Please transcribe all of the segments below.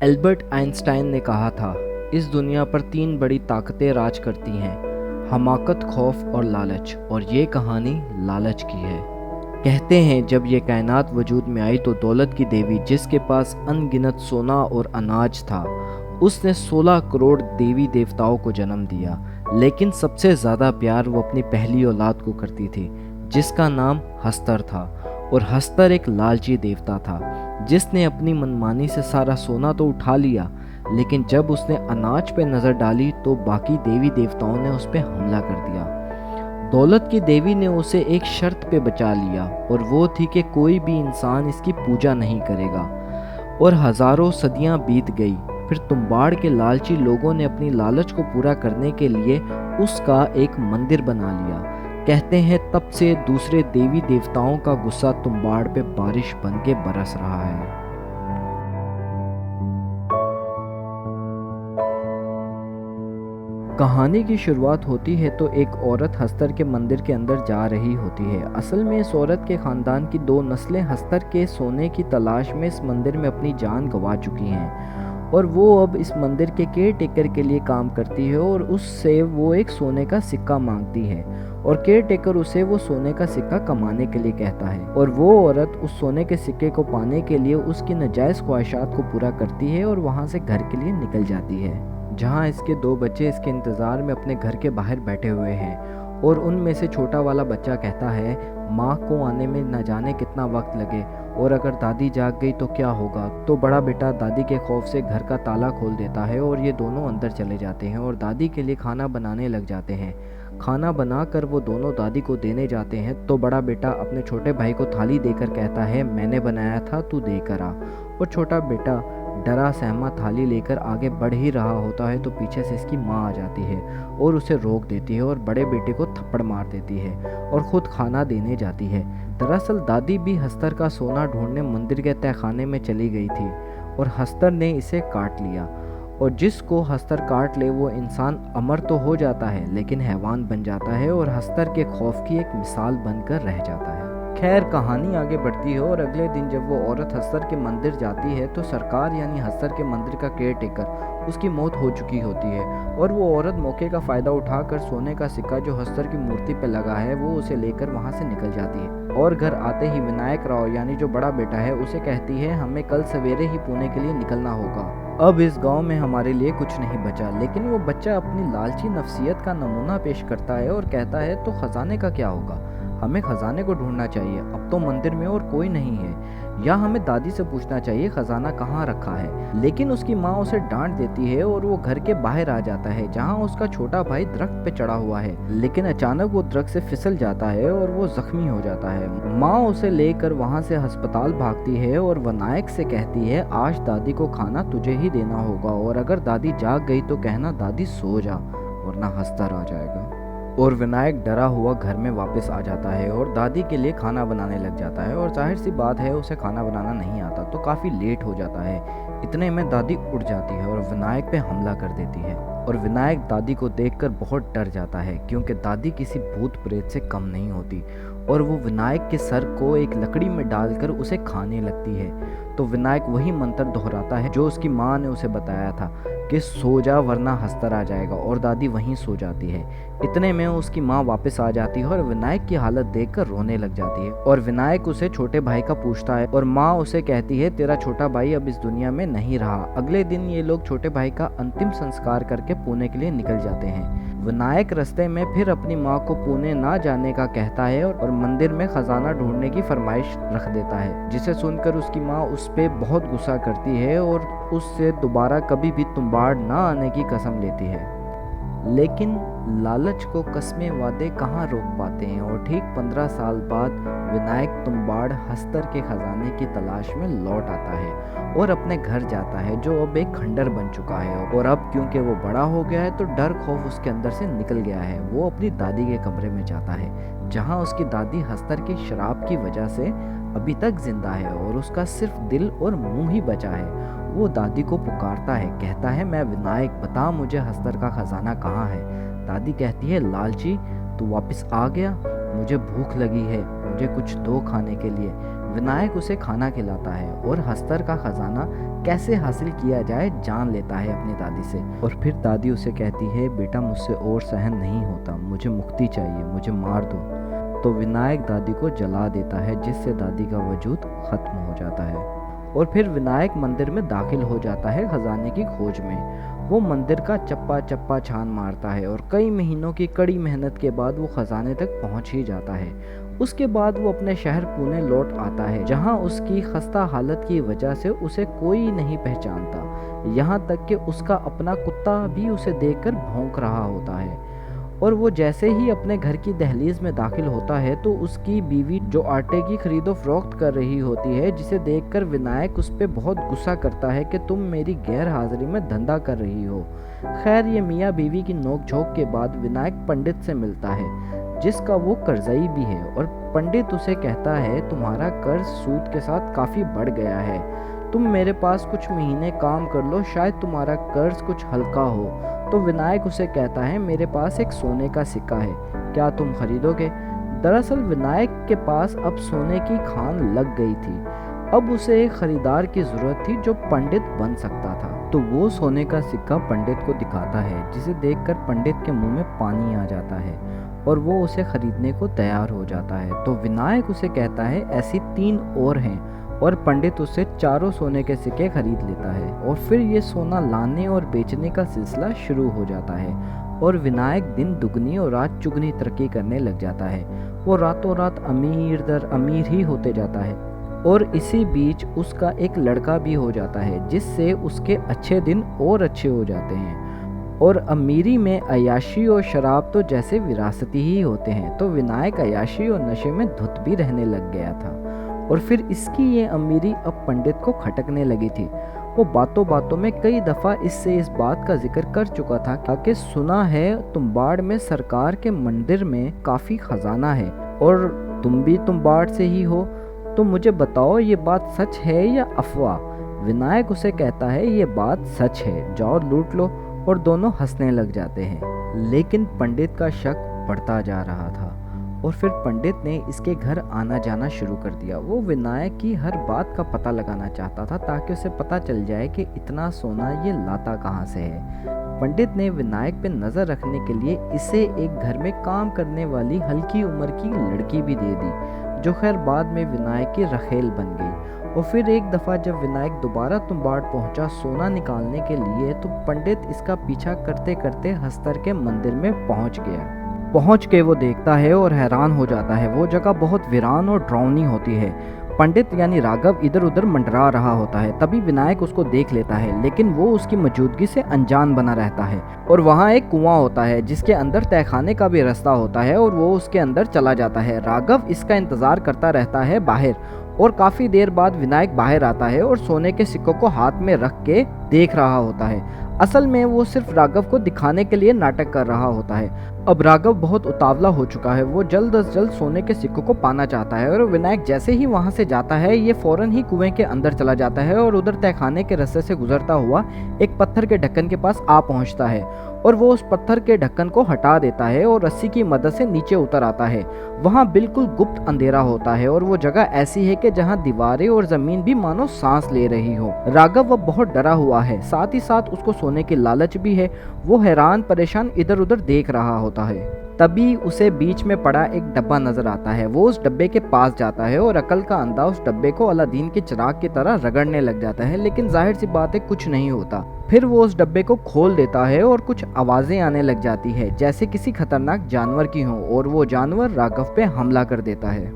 Albert Einstein ने कहा था, इस दुनिया पर 3 बड़ी ताकतें राज करती हैं, हमाकत, खौफ और लालच, और ये कहानी लालच की है। कहते हैं जब ये कायनात वजूद में आई तो दौलत की देवी, जिसके पास अनगिनत सोना और अनाज था, उसने 16 करोड़ देवी देवताओं को जन्म दिया। लेकिन सबसे ज़्यादा प्यार वो अपनी पहली औलाद को करती थी, जिसका नाम हस्तर था। और हस्तर एक लालची देवता था, जिसने अपनी मनमानी से सारा सोना तो उठा लिया, लेकिन जब उसने अनाज पे नज़र डाली तो बाकी देवी देवताओं ने उस पर हमला कर दिया। दौलत की देवी ने उसे एक शर्त पे बचा लिया, और वो थी कि कोई भी इंसान इसकी पूजा नहीं करेगा। और हजारों सदियां बीत गई। फिर तुम्बाड़ के लालची लोगों ने अपनी लालच को पूरा करने के लिए उसका एक मंदिर बना लिया। कहते हैं तब से दूसरे देवी देवताओं का गुस्सा तुम्बाड़ पे बारिश बन के बरस रहा है। कहानी की शुरुआत होती है तो एक औरत हस्तर के मंदिर के अंदर जा रही होती है। असल में इस औरत के खानदान की 2 नस्लें हस्तर के सोने की तलाश में इस मंदिर में अपनी जान गंवा चुकी हैं, और वो अब इस मंदिर के केयर टेकर के लिए काम करती है, और उससे वो एक सोने का सिक्का मांगती है, और केयर टेकर उसे वो सोने का सिक्का कमाने के लिए कहता है। और वो औरत उस सोने के सिक्के को पाने के लिए उसकी नाजायज़ ख्वाहिशात को पूरा करती है और वहाँ से घर के लिए निकल जाती है, जहाँ इसके 2 बच्चे इसके इंतज़ार में अपने घर के बाहर बैठे हुए हैं। और उनमें से छोटा वाला बच्चा कहता है, माँ को आने में न जाने कितना वक्त लगे, और अगर दादी जाग गई तो क्या होगा। तो बड़ा बेटा दादी के खौफ से घर का ताला खोल देता है, और ये दोनों अंदर चले जाते हैं और दादी के लिए खाना बनाने लग जाते हैं। खाना बनाकर वो दोनों दादी को देने जाते हैं तो बड़ा बेटा अपने छोटे भाई को थाली देकर कहता है, मैंने बनाया था, तू देकर आ। और छोटा बेटा डरा सहमा थाली लेकर आगे बढ़ ही रहा होता है तो पीछे से इसकी माँ आ जाती है और उसे रोक देती है, और बड़े बेटे को थप्पड़ मार देती है और ख़ुद खाना देने जाती है। दरअसल दादी भी हस्तर का सोना ढूंढने मंदिर के तहखाने में चली गई थी, और हस्तर ने इसे काट लिया। और जिसको हस्तर काट ले वो इंसान अमर तो हो जाता है, लेकिन हैवान बन जाता है और हस्तर के खौफ की एक मिसाल बनकर रह जाता है। खैर, कहानी आगे बढ़ती है, और अगले दिन जब वो औरत हस्तर के मंदिर जाती है तो सरकार यानी हस्तर के मंदिर का केयर टेकर उसकी मौत हो चुकी होती है, और वो औरत मौके का फ़ायदा उठाकर सोने का सिक्का जो हस्तर की मूर्ति पे लगा है वो उसे लेकर वहाँ से निकल जाती है। और घर आते ही विनायक राव यानी जो बड़ा बेटा है उसे कहती है, हमें कल सवेरे ही पुणे के लिए निकलना होगा, अब इस गांव में हमारे लिए कुछ नहीं बचा। लेकिन वो बच्चा अपनी लालची नफ्सियत का नमूना पेश करता है और कहता है, तो खजाने का क्या होगा, हमें खजाने को ढूंढना चाहिए, अब तो मंदिर में और कोई नहीं है, या हमें दादी से पूछना चाहिए खजाना कहाँ रखा है। लेकिन उसकी माँ उसे डांट देती है और वो घर के बाहर आ जाता है, जहाँ उसका छोटा भाई दरख्त पे चढ़ा हुआ है। लेकिन अचानक वो दरख्त से फिसल जाता है और वो जख्मी हो जाता है। माँ उसे लेकर वहाँ से अस्पताल भागती है और विनायक से कहती है, आज दादी को खाना तुझे ही देना होगा, और अगर दादी जाग गई तो कहना दादी सो जा, वरना हस्तर आ जाएगा। और विनायक डरा हुआ घर में वापस आ जाता है और दादी के लिए खाना बनाने लग जाता है, और जाहिर सी बात है उसे खाना बनाना नहीं आता तो काफ़ी लेट हो जाता है। इतने में दादी उठ जाती है और विनायक पे हमला कर देती है, और विनायक दादी को देखकर बहुत डर जाता है, क्योंकि दादी किसी भूत प्रेत से कम नहीं होती, और वो विनायक के सर को एक लकड़ी में डालकर उसे खाने लगती है। तो विनायक वही मंत्र दोहराता है जो उसकी माँ ने उसे बताया था कि सो जा वरना हस्तर आ जाएगा, और दादी वहीं सो जाती है। इतने में उसकी माँ वापस आ जाती है और विनायक की हालत देखकर रोने लग जाती है, और विनायक उसे छोटे भाई का पूछता है, और माँ उसे कहती है, तेरा छोटा भाई अब इस दुनिया में नहीं रहा। अगले दिन ये लोग छोटे भाई का अंतिम संस्कार करके पुणे के लिए निकल जाते हैं। विनायक रास्ते में फिर अपनी माँ को पुणे ना जाने का कहता है और मंदिर में खजाना ढूंढने की फरमाइश रख देता है, जिसे सुनकर उसकी माँ उस पे बहुत गुस्सा करती है और उससे दोबारा कभी भी तुम्बाड़ ना आने की कसम लेती है। लेकिन लालच को कस्में वादे कहाँ रोक पाते हैं, और ठीक 15 साल बाद विनायक तुम्बाड़ हस्तर के खजाने की तलाश में लौट आता है और अपने घर जाता है, जो अब एक खंडर बन चुका है। और अब क्योंकि वो बड़ा हो गया है तो डर खौफ उसके अंदर से निकल गया है। वो अपनी दादी के कमरे में जाता है, जहाँ उसकी दादी हस्तर की शराब की वजह से अभी तक जिंदा है, और उसका सिर्फ दिल और मुंह ही बचा है। वो दादी को पुकारता है, कहता है, मैं विनायक, बता मुझे हस्तर का खजाना कहाँ है। दादी कहती है, लालची, तू वापस आ गया, मुझे भूख लगी है, मुझे कुछ दो खाने के लिए। विनायक उसे खाना खिलाता है और हस्तर का खजाना कैसे हासिल किया जाए जान लेता है अपनी दादी से। और फिर दादी उसे कहती है, बेटा मुझसे और सहन नहीं होता, मुझे मुक्ति चाहिए, मुझे मार दो। तो विनायक दादी को जला देता है, जिससे दादी का वजूद खत्म हो जाता है। और फिर विनायक मंदिर में दाखिल हो जाता है खजाने की खोज में। वो मंदिर का चप्पा चप्पा छान मारता है और कई महीनों की कड़ी मेहनत के बाद वो खजाने तक पहुंच ही जाता है। उसके बाद वो अपने शहर पुणे लौट आता है, जहां उसकी खस्ता हालत की वजह से उसे कोई नहीं पहचानता। यहाँ तक कि उसका अपना कुत्ता भी उसे देखकर भौंक रहा होता है। और वो जैसे ही अपने घर की दहलीज में दाखिल होता है तो उसकी बीवी जो आटे की खरीदो फरोख्त कर रही होती है, जिसे देखकर विनायक उस पर बहुत गुस्सा करता है कि तुम मेरी गैर हाजिरी में धंधा कर रही हो। खैर, ये मियाँ बीवी की नोक-झोंक के बाद विनायक पंडित से मिलता है, जिसका वो कर्जई भी है। और पंडित उसे कहता है, तुम्हारा कर्ज सूद के साथ काफ़ी बढ़ गया है, तुम मेरे पास कुछ महीने काम कर लो, शायद तुम्हारा कर्ज कुछ हल्का हो। तो विनायक उसे कहता है, मेरे पास एक सोने का सिक्का है, क्या तुम खरीदोगे? दरअसल विनायक के पास अब सोने की खान लग गई थी। अब उसे एक खरीदार की जरूरत थी जो पंडित बन सकता था। तो वो सोने का सिक्का पंडित को दिखाता है, जिसे देखकर पंडित के मुंह में पानी आ जाता है और वो उसे खरीदने को तैयार हो जाता है। तो विनायक उसे कहता है, ऐसी 3 और हैं। और पंडित उससे 4 सोने के सिक्के खरीद लेता है। और फिर ये सोना लाने और बेचने का सिलसिला शुरू हो जाता है और विनायक दिन दुगनी और रात चुगनी तरक्की करने लग जाता है। वो रातों रात अमीर दर अमीर ही होते जाता है। और इसी बीच उसका एक लड़का भी हो जाता है, जिससे उसके अच्छे दिन और अच्छे हो जाते हैं। और अमीरी में अय्याशी और शराब तो जैसे विरासती ही होते हैं। तो विनायक अय्याशी और नशे में धुत भी रहने लग गया था। और फिर इसकी ये अमीरी अब पंडित को खटकने लगी थी। वो बातों बातों में कई दफ़ा इससे इस बात का जिक्र कर चुका था कि सुना है तुम्बाड़ में सरकार के मंदिर में काफ़ी खजाना है और तुम भी तुम्बाड़ से ही हो, तो मुझे बताओ ये बात सच है या अफवाह? विनायक उसे कहता है, ये बात सच है, जाओ लूट लो। और दोनों हंसने लग जाते हैं। लेकिन पंडित का शक बढ़ता जा रहा था और फिर पंडित ने इसके घर आना जाना शुरू कर दिया। वो विनायक की हर बात का पता लगाना चाहता था ताकि उसे पता चल जाए कि इतना सोना ये लाता कहाँ से है। पंडित ने विनायक पे नज़र रखने के लिए इसे एक घर में काम करने वाली हल्की उम्र की लड़की भी दे दी, जो खैर बाद में विनायक की रखेल बन गई। और फिर एक दफ़ा जब विनायक दोबारा तुम्बाड़ पहुंचा सोना निकालने के लिए, तो पंडित इसका पीछा करते करते हस्तर के मंदिर में पहुंच गया। पहुंच के वो देखता है और हैरान हो जाता है। वो जगह बहुत वीरान और डरावनी होती है। पंडित यानी राघव इधर उधर मंडरा रहा होता है। तभी विनायक उसको देख लेता है, लेकिन वो उसकी मौजूदगी से अनजान बना रहता है। और वहाँ एक कुआं होता है जिसके अंदर तहखाने का भी रास्ता होता है और वो उसके अंदर चला जाता है। राघव इसका इंतजार करता रहता है बाहर और काफी देर बाद विनायक बाहर आता है और सोने के सिक्कों को हाथ में रख के देख रहा होता है। असल में वो सिर्फ राघव को दिखाने के लिए नाटक कर रहा होता है। अब राघव बहुत उतावला हो चुका है। वो जल्द से जल्द सोने के सिक्कों को पाना चाहता है और विनायक जैसे ही वहां से जाता है, ये फौरन ही कुएं के अंदर चला जाता है और उधर तहखाने के रास्ते से गुजरता हुआ एक पत्थर के ढक्कन के पास आ पहुंचता है और वो उस पत्थर के ढक्कन को हटा देता है और रस्सी की मदद से नीचे उतर आता है। वहाँ बिल्कुल गुप्त अंधेरा होता है और वो जगह ऐसी है कि जहाँ दीवारें और जमीन भी मानो सांस ले रही हो। राघव अब बहुत डरा हुआ है, साथ ही साथ उसको सोने की लालच भी है। वो हैरान परेशान इधर उधर देख रहा होता है। तभी उसे बीच में पड़ा एक डब्बा नजर आता है। वो उस डब्बे के पास जाता है और अकल का अंधा उस डब्बे को अलादीन के चिराग की तरह रगड़ने लग जाता है, लेकिन जाहिर सी बात है कुछ नहीं होता। फिर वो उस डब्बे को खोल देता है और कुछ आवाजें आने लग जाती है जैसे किसी खतरनाक जानवर की हो और वो जानवर राघव पे हमला कर देता है।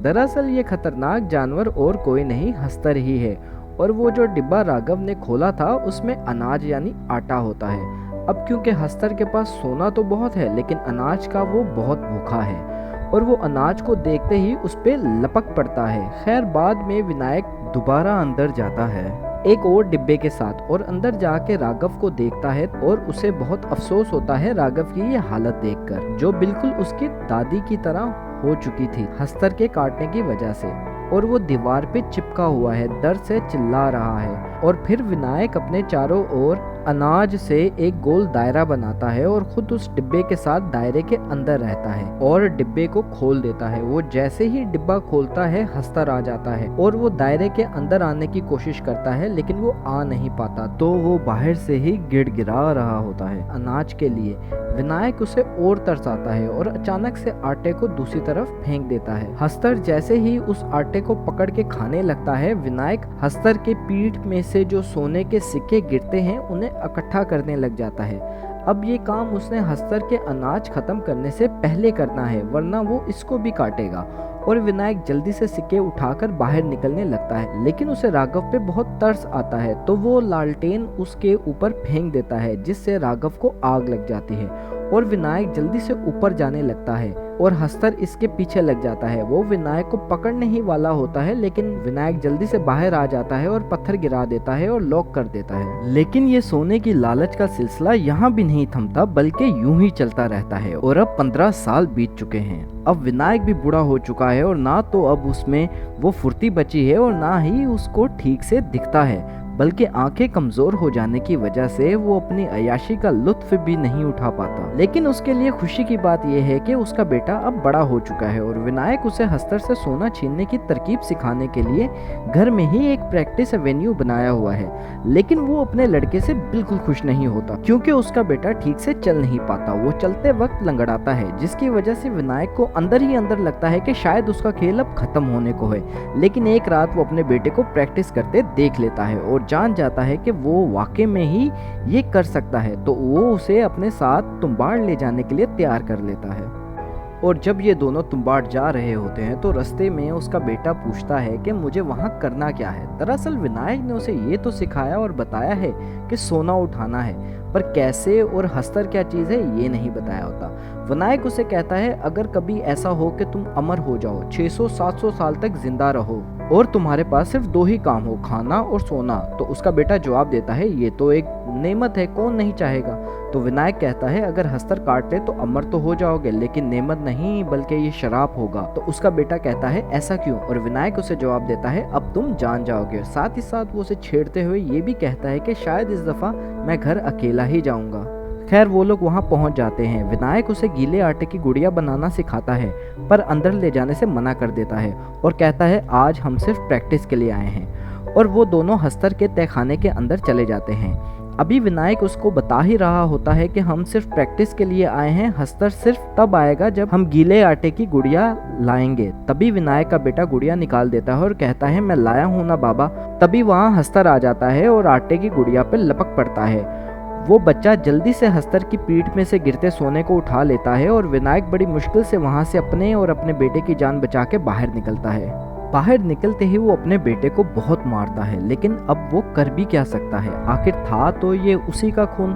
दरअसल ये खतरनाक जानवर और कोई नहीं, हस्तर ही है। और वो जो डिब्बा राघव ने खोला था उसमें अनाज यानी आटा होता है। अब क्योंकि हस्तर के पास सोना तो बहुत है, लेकिन अनाज का वो बहुत भूखा है और वो अनाज को देखते ही उस पे लपक पड़ता है। खैर बाद में विनायक दोबारा अंदर जाता है एक और डिब्बे के साथ और अंदर जाके राघव को देखता है और उसे बहुत अफसोस होता है राघव की ये हालत देखकर, जो बिल्कुल उसकी दादी की तरह हो चुकी थी हस्तर के काटने की वजह से। और वो दीवार पे चिपका हुआ है, दर्द से चिल्ला रहा है। और फिर विनायक अपने चारों ओर अनाज से एक गोल दायरा बनाता है और खुद उस डिब्बे के साथ दायरे के अंदर रहता है और डिब्बे को खोल देता है। वो जैसे ही डिब्बा खोलता है हस्तर आ जाता है और वो दायरे के अंदर आने की कोशिश करता है, लेकिन वो आ नहीं पाता, तो वो बाहर से ही गिड़गिड़ा रहा होता है अनाज के लिए। विनायक उसे और तरसाता है और अचानक से आटे को दूसरी तरफ फेंक देता है। हस्तर जैसे ही उस आटे को पकड़ के खाने लगता है, विनायक हस्तर के पीठ में से जो सोने के सिक्के गिरते हैं उन्हें इकट्ठा करने लग जाता है। अब ये काम उसने हस्तर के अनाज खत्म करने से पहले करना है, वरना वो इसको भी काटेगा। और विनायक जल्दी से सिक्के उठाकर बाहर निकलने लगता है, लेकिन उसे राघव पे बहुत तरस आता है, तो वो लालटेन उसके ऊपर फेंक देता है, जिससे राघव को आग लग जाती है और विनायक जल्दी से ऊपर जाने लगता है और हस्तर इसके पीछे लग जाता है। वो विनायक को पकड़ने ही वाला होता है, लेकिन विनायक जल्दी से बाहर आ जाता है और पत्थर गिरा देता है और लॉक कर देता है। लेकिन ये सोने की लालच का सिलसिला यहाँ भी नहीं थमता, बल्कि यूं ही चलता रहता है और अब 15 साल बीत चुके हैं। अब विनायक भी बूढ़ा हो चुका है और ना तो अब उसमें वो फुर्ती बची है और ना ही उसको ठीक से दिखता है, बल्कि आंखें कमजोर हो जाने की वजह से वो अपनी अय्याशी का लुत्फ भी नहीं उठा पाता। लेकिन उसके लिए खुशी की बात यह है कि उसका बेटा अब बड़ा हो चुका है और विनायक उसे हस्तर से सोना छीनने की तरकीब सिखाने के लिए घर में ही एक प्रैक्टिस एवेन्यू बनाया हुआ है। लेकिन वो अपने लड़के से बिल्कुल खुश नहीं होता, क्योंकि उसका बेटा ठीक से चल नहीं पाता। वो चलते वक्त लंगड़ाता है, जिसकी वजह से विनायक को अंदर ही अंदर लगता है कि शायद उसका खेल अब खत्म होने को है। लेकिन एक रात वो अपने बेटे को प्रैक्टिस करते देख लेता है और जान जाता है कि वो वाकई में ही ये कर सकता है, तो वो उसे अपने साथ तुम्बाड़ ले जाने के लिए तैयार कर लेता है। और जब ये दोनों तुम्बाड़ जा रहे होते हैं तो रास्ते में उसका बेटा पूछता है कि मुझे वहाँ करना क्या है। दरअसल विनायक ने उसे ये तो सिखाया और बताया है कि सोना उठाना है, पर कैसे और हस्तर क्या चीज़ है ये नहीं बताया होता। विनायक उसे कहता है अगर कभी ऐसा हो कि तुम अमर हो जाओ, 600-700 साल तक जिंदा रहो और तुम्हारे पास सिर्फ 2 ही काम हो, खाना और सोना, तो उसका बेटा जवाब देता है ये तो एक नेमत है, कौन नहीं चाहेगा। तो विनायक कहता है अगर हस्तर काट ले तो अमर तो हो जाओगे, लेकिन नेमत नहीं बल्कि ये शराब होगा। तो उसका बेटा कहता है ऐसा क्यों, और विनायक उसे जवाब देता है अब तुम जान जाओगे। साथ ही साथ वो उसे छेड़ते हुए ये भी कहता है कि शायद इस दफा मैं घर अकेला ही जाऊंगा। खैर वो लोग वहां पहुंच जाते हैं। विनायक उसे गीले आटे की गुड़िया बनाना सिखाता है, पर अंदर ले जाने से मना कर देता है और कहता है आज हम सिर्फ प्रैक्टिस के लिए आए हैं। और वो दोनों हस्तर के तहखाने के अंदर चले जाते हैं। अभी विनायक उसको बता ही रहा होता है कि हम सिर्फ प्रैक्टिस के लिए आए हैं, हस्तर सिर्फ तब आएगा जब हम गीले आटे की गुड़िया लाएंगे। तभी विनायक का बेटा गुड़िया निकाल देता है और कहता है मैं लाया हूँ ना बाबा। तभी वहाँ हस्तर आ जाता है और आटे की गुड़िया पे लपक पड़ता है। वो बच्चा जल्दी से हस्तर की पीठ में से गिरते सोने को उठा लेता है और विनायक बड़ी मुश्किल से वहाँ से अपने और अपने बेटे की जान बचा के बाहर निकलता है। बाहर निकलते ही वो अपने बेटे को बहुत मारता है, लेकिन अब वो कर भी क्या सकता है, आखिर था तो ये उसी का खून,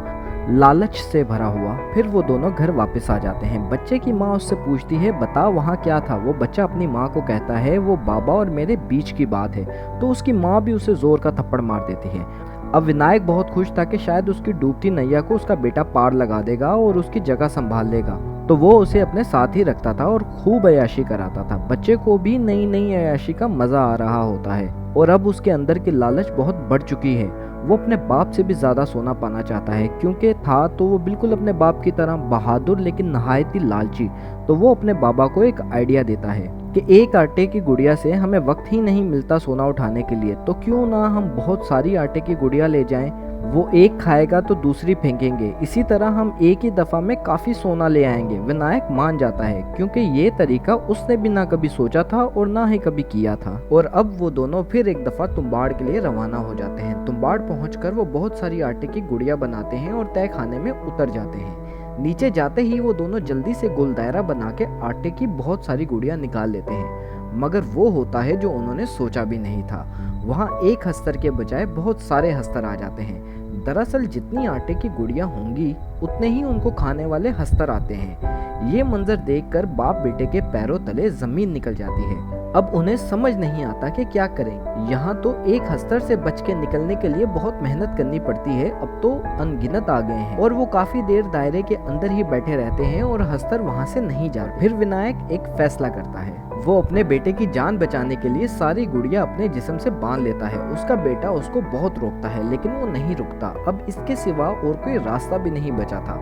लालच से भरा हुआ। फिर वो दोनों घर वापस आ जाते हैं। बच्चे की माँ उससे पूछती है बता वहाँ क्या था। वो बच्चा अपनी माँ को कहता है वो बाबा और मेरे बीच की बात है। तो उसकी माँ भी उसे जोर का थप्पड़ मार देती है। अब विनायक बहुत खुश था कि शायद उसकी डूबती नैया को उसका बेटा पार लगा देगा और उसकी जगह संभाल लेगा, तो वो उसे अपने साथ ही रखता था और खूब अय्याशी कराता था। बच्चे को भी नई नई अय्याशी का मजा आ रहा होता है और अब उसके अंदर की लालच बहुत बढ़ चुकी है। वो अपने बाप से भी ज्यादा सोना पाना चाहता है, क्योंकि था तो वो बिल्कुल अपने बाप की तरह बहादुर लेकिन नहायत ही लालची। तो वो अपने बाबा को एक आइडिया देता है कि एक आटे की गुड़िया से हमें वक्त ही नहीं मिलता सोना उठाने के लिए, तो क्यों ना हम बहुत सारी आटे की गुड़िया ले जाएं। वो एक खाएगा तो दूसरी फेंकेंगे, इसी तरह हम एक ही दफा में काफी सोना ले आएंगे। विनायक मान जाता है, क्योंकि ये तरीका उसने भी ना कभी सोचा था और ना ही कभी किया था। और अब वो दोनों फिर एक दफा तुम्बाड़ के लिए रवाना हो जाते हैं। तुम्बाड़ पहुंचकर वो बहुत सारी आटे की गुड़िया बनाते हैं और तय खाने में उतर जाते हैं। नीचे जाते ही वो दोनों जल्दी से गोल दायरा बना के आटे की बहुत सारी गुड़िया निकाल लेते हैं, मगर वो होता है जो उन्होंने सोचा भी नहीं था। वहाँ एक हस्तर के बजाय बहुत सारे हस्तर आ जाते हैं। दरअसल जितनी आटे की गुड़िया होंगी उतने ही उनको खाने वाले हस्तर आते हैं। ये मंजर देखकर बाप बेटे के पैरों तले जमीन निकल जाती है। अब उन्हें समझ नहीं आता कि क्या करें। यहाँ तो एक हस्तर से बच के निकलने के लिए बहुत मेहनत करनी पड़ती है, अब तो अनगिनत आ गए हैं और वो काफी देर दायरे के अंदर ही बैठे रहते हैं और हस्तर वहाँ से नहीं जा रहे। फिर विनायक एक फैसला करता है। वो अपने बेटे की जान बचाने के लिए सारी गुड़िया अपने जिस्म से बांध लेता है। उसका बेटा उसको बहुत रोकता है लेकिन वो नहीं रुकता। अब इसके सिवा और कोई रास्ता भी नहीं बचा था।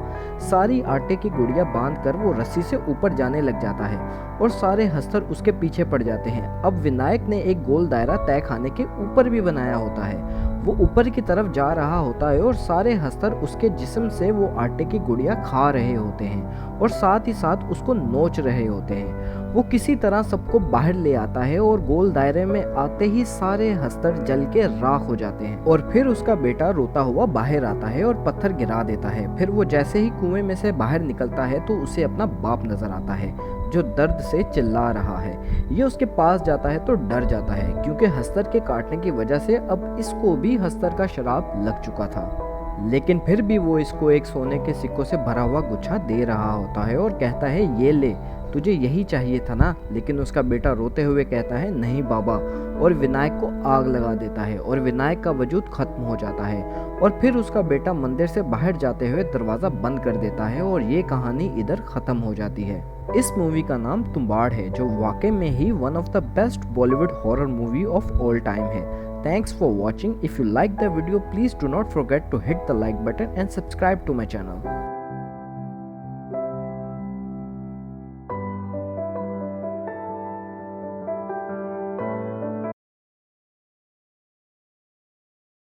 सारी आटे की गुड़िया बांधकर वो रस्सी से ऊपर जाने लग जाता है और सारे हस्तर उसके पीछे पड़ जाते हैं। अब विनायक ने एक गोल दायरा तय खाने के ऊपर भी बनाया होता है। वो ऊपर की तरफ जा रहा होता है और सारे हस्तर उसके जिस्म से वो आटे की गुड़िया खा रहे होते हैं और साथ ही साथ उसको नोच रहे होते हैं। वो किसी तरह सबको बाहर ले आता है और गोल दायरे में आते ही सारे हस्तर जल के राख हो जाते हैं। और फिर उसका बेटा रोता हुआ बाहर आता है और पत्थर गिरा देता है। फिर वो जैसे ही कुएं में से बाहर निकलता है तो उसे अपना बाप नजर आता है जो दर्द से चिल्ला रहा है। ये उसके पास जाता है तो डर जाता है क्योंकि हस्तर के काटने की वजह से अब इसको भी हस्तर का शराब लग चुका था। लेकिन फिर भी वो इसको एक सोने के सिक्कों से भरा हुआ गुच्छा दे रहा होता है और कहता है ये ले, तुझे यही चाहिए था ना। लेकिन उसका बेटा रोते हुए कहता है नहीं बाबा, और विनायक को आग लगा देता है और विनायक का वजूद खत्म हो जाता है। और फिर उसका बेटा मंदिर से बाहर जाते हुए दरवाज़ा बंद कर देता है और ये कहानी इधर ख़त्म हो जाती है। इस मूवी का नाम तुम्बाड़ है जो वाकई में ही one of the best Bollywood horror movie of all time है। Thanks for watching. If you like the video, please do not forget to hit the like button and subscribe to my channel.